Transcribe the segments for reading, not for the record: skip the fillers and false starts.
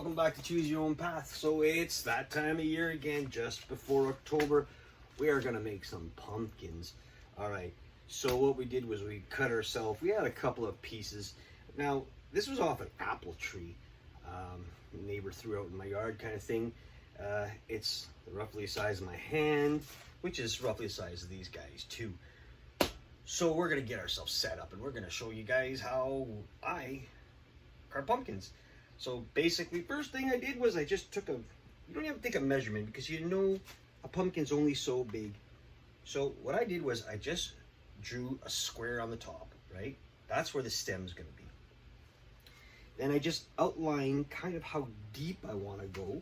welcome back to Choose Your Own Path. So it's that time of year again, just before October. We are gonna make some pumpkins. All right, so what we did was we cut ourselves, we had a couple of pieces. Now, this was off an apple tree. Neighbor threw out in my yard kind of thing. It's roughly the size of my hand, which is roughly the size of these guys too. So we're gonna get ourselves set up and we're gonna show you guys how I carve pumpkins. So basically, first thing I did was I just took you don't have to take a measurement because you know a pumpkin's only so big. So what I did was I just drew a square on the top, right? That's where the stem's gonna be. Then I just outlined kind of how deep I wanna go.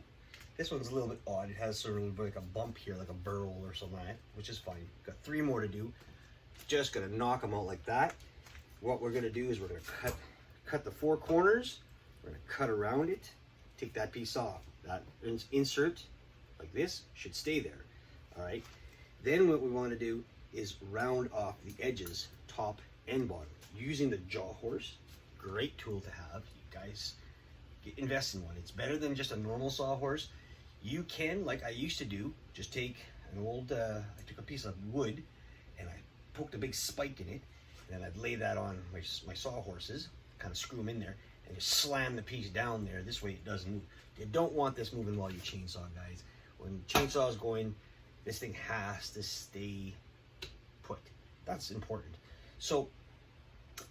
This one's a little bit odd. It has sort of like a bump here, like a burl or something like that, which is fine. Got 3 more to do. Just gonna knock them out like that. What we're gonna do is we're gonna cut the 4 corners. We're gonna cut around it, take that piece off. That insert, like this, should stay there. All right. Then what we want to do is round off the edges, top and bottom, using the jaw horse. Great tool to have. You guys invest in one. It's better than just a normal sawhorse. You can, like I used to do, just take an old. I took a piece of wood and I poked a big spike in it, and then I'd lay that on my sawhorses, kind of screw them in there, and just slam the piece down there. This way it doesn't move. You don't want this moving while you chainsaw, guys. When the chainsaw is going, this thing has to stay put. That's important. So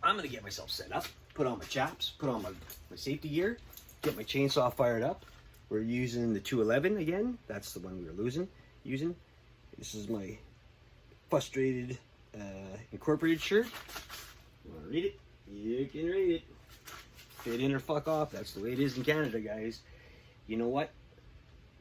I'm gonna get myself set up, put on my chaps, put on my safety gear, get my chainsaw fired up. We're using the 211 again. That's the one we were using. This is my frustrated incorporated shirt. You wanna read it? You can read it. Fit in or fuck off. That's the way it is in Canada, guys. You know what?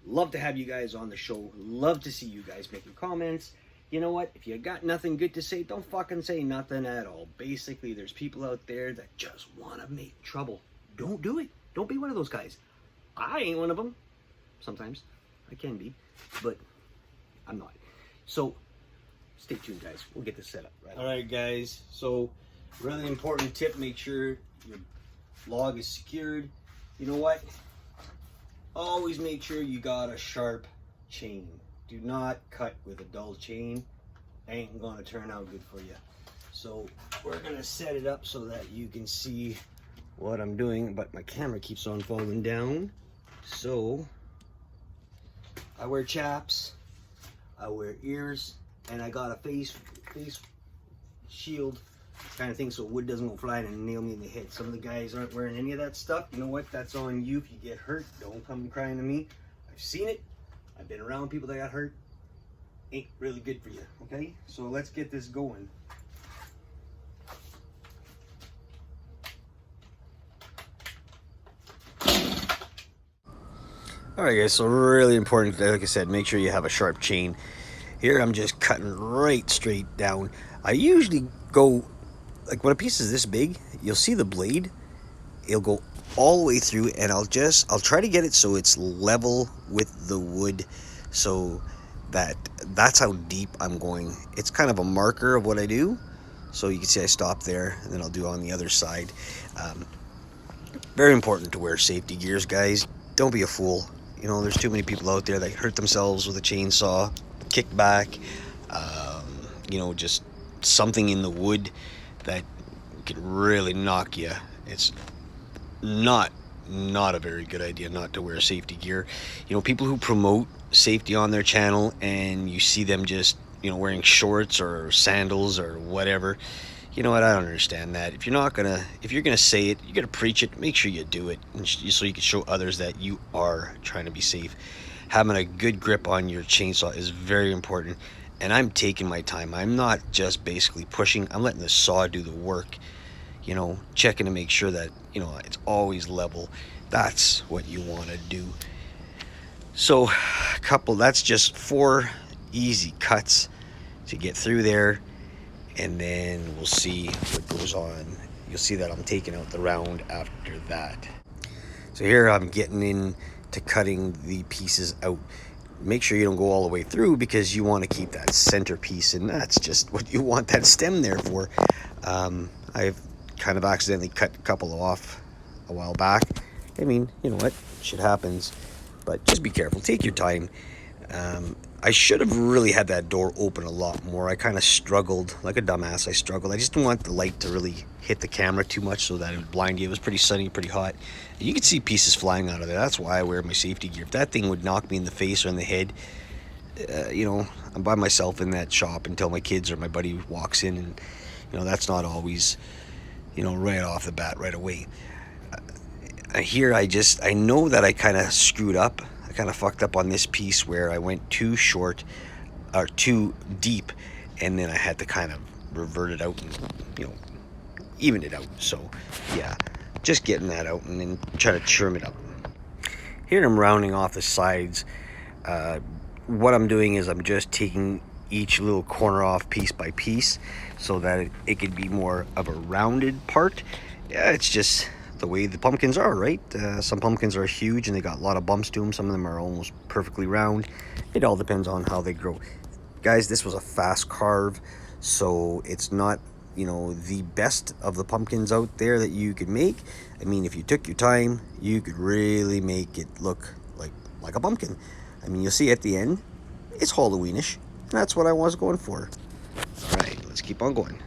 Love to have you guys on the show. Love to see you guys making comments. You know what? If you got nothing good to say, don't fucking say nothing at all. Basically, there's people out there that just want to make trouble. Don't do it. Don't be one of those guys. I ain't one of them. Sometimes I can be, but I'm not. So stay tuned, guys. We'll get this set up. Right. All right, guys. So really important tip: make sure your log is secured. You know what? Always make sure you got a sharp chain. Do not cut with a dull chain. Ain't gonna turn out good for you. So we're gonna set it up so that you can see what I'm doing, but my camera keeps on falling down. So I wear chaps, I wear ears, and I got a face shield kind of thing so wood doesn't go flying and nail me in the head. Some of the guys aren't wearing any of that stuff. You know what? That's on you. If you get hurt, don't come crying to me. I've seen it. I've been around people that got hurt. Ain't really good for you. Okay? So let's get this going. Alright guys, so really important, like I said, make sure you have a sharp chain. Here I'm just cutting right straight down. I usually go, like when a piece is this big, you'll see the blade, it'll go all the way through, and I'll try to get it so it's level with the wood, so that's how deep I'm going. It's kind of a marker of what I do. So you can see I stop there, and then I'll do on the other side. Very important to wear safety gears, guys. Don't be a fool. You know, there's too many people out there that hurt themselves with a chainsaw, kickback, you know, just something in the wood that can really knock you. It's not a very good idea not to wear safety gear. You know, people who promote safety on their channel and you see them just, you know, wearing shorts or sandals or whatever. You know what? I don't understand that. If you're gonna say it, you gotta preach it. Make sure you do it, and so you can show others that you are trying to be safe. Having a good grip on your chainsaw is very important, and I'm taking my time. I'm not just basically pushing. I'm letting the saw do the work. You know, checking to make sure that, you know, it's always level. That's what you want to do. So, that's just 4 easy cuts to get through there. And then we'll see what goes on. You'll see that I'm taking out the round after that. So here I'm getting into cutting the pieces out. Make sure you don't go all the way through because you want to keep that center piece, and that's just what you want that stem there for. I've kind of accidentally cut a couple off a while back. I mean, you know what? Shit happens. But just be careful. Take your time. I should have really had that door open a lot more. I kind of struggled, like a dumbass. I struggled. I just didn't want the light to really hit the camera too much so that it would blind you. It was pretty sunny, pretty hot. And you could see pieces flying out of there. That's why I wear my safety gear. If that thing would knock me in the face or in the head, I'm by myself in that shop until my kids or my buddy walks in, and that's not always, right off the bat, right away. Here, I know that I kind of screwed up. I kind of fucked up on this piece where I went too short or too deep, and then I had to kind of revert it out and even it out. So yeah, just getting that out and then try to trim it up. Here I'm rounding off the sides. What I'm doing is I'm just taking each little corner off piece by piece so that it could be more of a rounded part. Yeah, it's just the way the pumpkins are, right? Some pumpkins are huge and they got a lot of bumps to them. Some of them are almost perfectly round. It all depends on how they grow. Guys, this was a fast carve, so it's not the best of the pumpkins out there that you could make. I mean, if you took your time, you could really make it look like a pumpkin. I mean, you'll see at the end, it's Halloweenish, and that's what I was going for. All right, let's keep on going.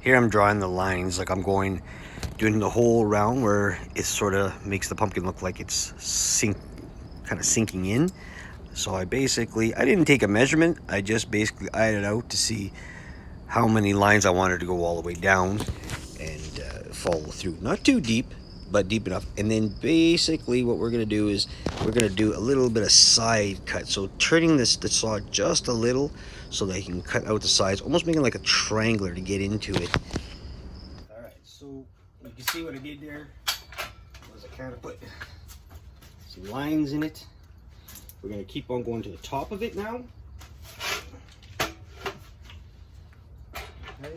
Here I'm drawing the lines, like I'm doing the whole round where it sort of makes the pumpkin look like it's kind of sinking in. So I didn't take a measurement. I just basically eyed it out to see how many lines I wanted to go all the way down and follow through. Not too deep, but deep enough. And then basically what we're gonna do is we're gonna do a little bit of side cut. So turning the saw just a little so that you can cut out the sides, almost making like a triangular to get into it. All right, so you can see what I did there was I kind of put some lines in it. We're gonna keep on going to the top of it now. Okay.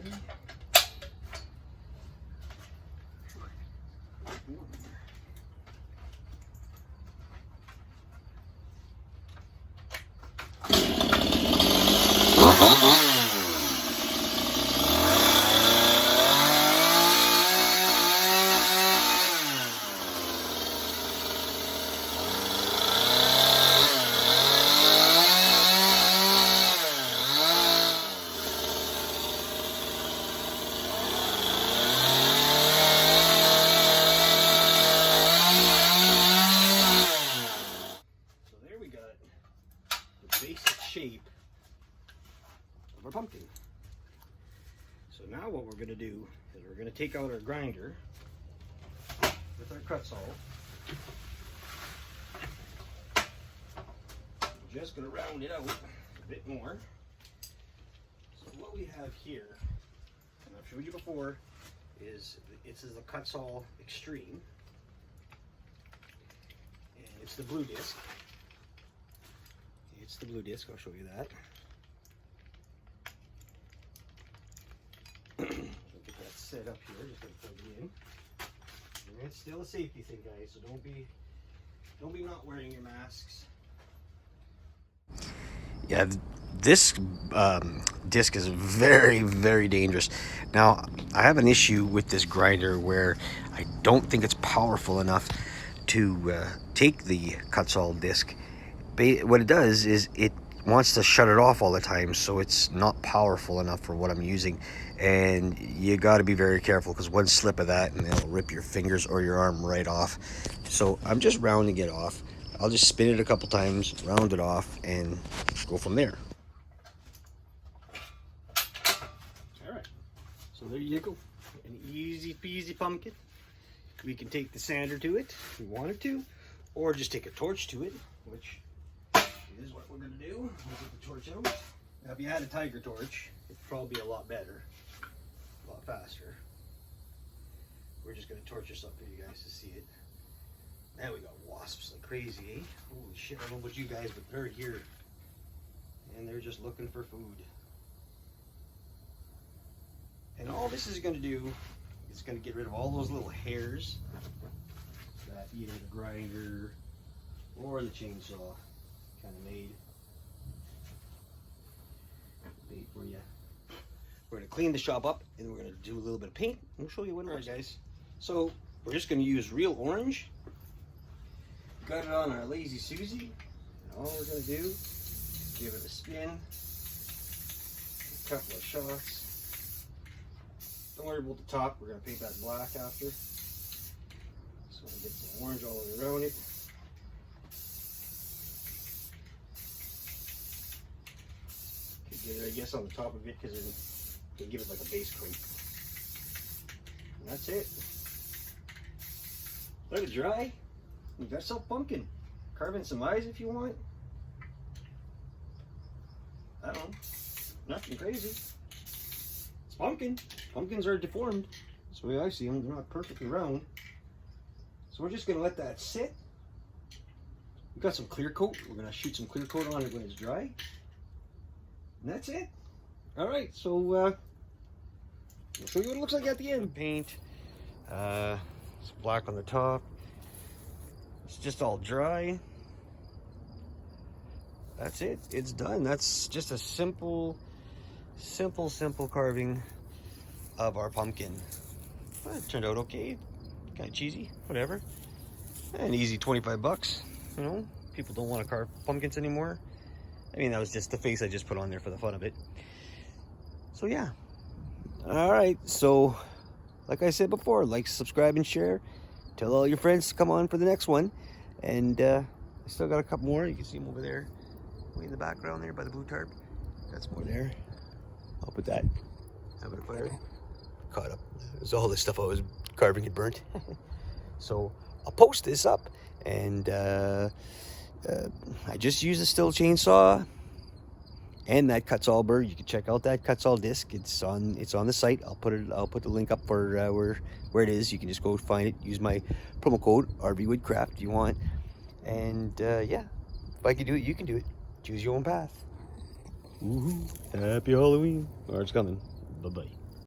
shape of our pumpkin. So now what we're going to do is we're going to take out our grinder with our cut saw. Just going to round it out a bit more. So what we have here, and I've showed you before, is this is the cut saw extreme, and it's the blue disc. It's the blue disc. I'll show you that. Get that set up here. Just gonna plug it in. And it's still a safety thing, guys. So don't be not wearing your masks. Yeah, this disc is very, very dangerous. Now, I have an issue with this grinder where I don't think it's powerful enough to take the cut saw disc. What it does is it wants to shut it off all the time, so it's not powerful enough for what I'm using. And you got to be very careful, because one slip of that and it'll rip your fingers or your arm right off. So I'm just rounding it off. I'll just spin it a couple times, round it off, and go from there. All right, so there you go. An easy peasy pumpkin. We can take the sander to it if we wanted to, or just take a torch to it, which is what we're going to do. We'll get the torch out. Now, if you had a tiger torch, it'd probably be a lot better, a lot faster. We're just going to torch this up for you guys to see it. Man, we got wasps like crazy, eh? Holy shit, I don't know about you guys, but they're here. And they're just looking for food. And all this is going to do is going to get rid of all those little hairs that either the grinder or the chainsaw kind of made. Bait for you. We're going to clean the shop up, and we're going to do a little bit of paint. We'll show you what it is, guys. So we're just going to use real orange. Got it on our Lazy Susie, and all we're going to do is give it a spin, a couple of shots. Don't worry about the top, we're going to paint that black after. Just want to get some orange all the way around it. Could get it, I guess, on the top of it, because it'll give it like a base coat. And that's it. Let it dry. You got yourself pumpkin. Carve in some eyes if you want. I don't know. Nothing crazy. It's pumpkin. Pumpkins are deformed. That's the way I see them. They're not perfectly round. So we're just going to let that sit. We've got some clear coat. We're going to shoot some clear coat on it when it's dry. And that's it. Alright, so we'll show you what it looks like at the end. Paint. It's black on the top. It's just all dry. That's it. It's done. That's just a simple carving of our pumpkin. Well, it turned out okay. Kind of cheesy, whatever. And easy 25 bucks. You know, people don't want to carve pumpkins anymore. I mean, that was just the face I just put on there for the fun of it. So yeah. All right. So, like I said before, like, subscribe, and share. Tell all your friends to come on for the next one. And I still got a couple more. You can see them over there, way in the background there by the blue tarp. Got some more there. I'll put that. Having a fire. Caught up. There's all this stuff I was carving and burnt. So I'll post this up. And I just used a still chainsaw and that cut saw burr. You can check out that cut saw disc. It's on the site. I'll put the link up for where it is. You can just go find it. Use my promo code RVWoodcraft if you want. And yeah, if I can do it, you can do it. Choose your own path. Woohoo! Happy Halloween. Or it's coming. Bye bye.